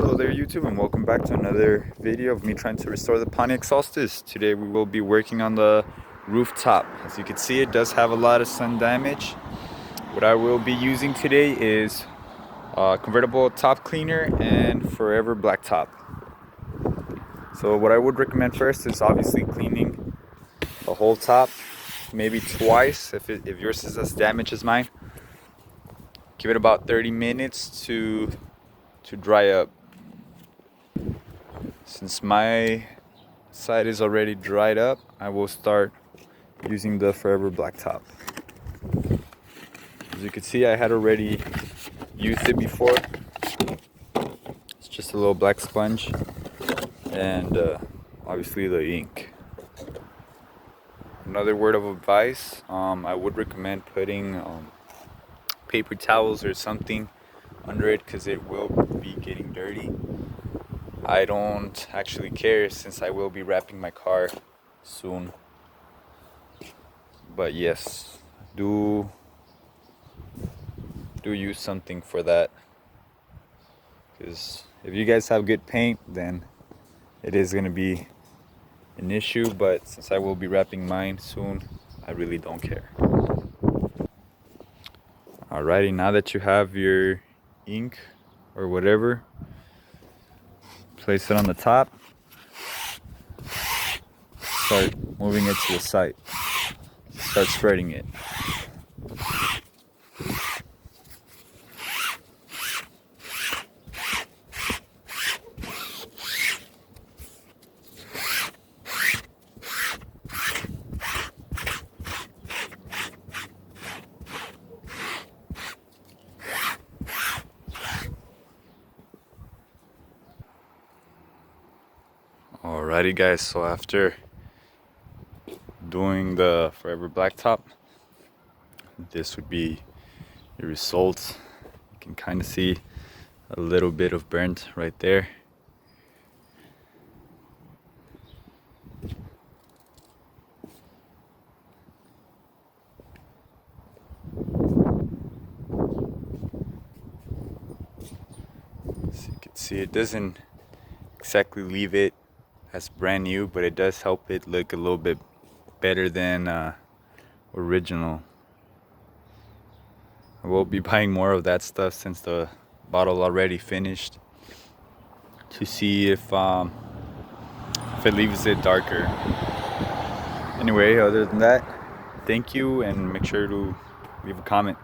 Hello there YouTube, and welcome back to another video of me trying to restore the Pontiac Solstice. Today we will be working on the rooftop. As you can see, it does have a lot of sun damage. What I will be using today is convertible top cleaner and forever blacktop. So what I would recommend first is obviously cleaning the whole top, maybe twice if yours is as damaged as mine. Give it about 30 minutes to dry up. Since my side is already dried up, I will start using the forever blacktop. As you can see, I had already used it before. It's just a little black sponge and obviously the ink. Another word of advice, I would recommend putting paper towels or something under it because it will be getting dirty. I don't actually care since I will be wrapping my car soon. But yes, do use something for that, because if you guys have good paint, then it is going to be an issue, but since I will be wrapping mine soon, I really don't care. Alrighty, now that you have your ink or whatever, place it on the top, start moving it to the side, start spreading it. Alrighty guys, so after doing the forever blacktop, this would be the result. You can kind of see a little bit of burnt right there. As you can see, it doesn't exactly leave it as brand new, but it does help it look a little bit better than original. I will be buying more of that stuff since the bottle already finished, to see if it leaves it darker. Anyway, other than that, thank you, and make sure to leave a comment.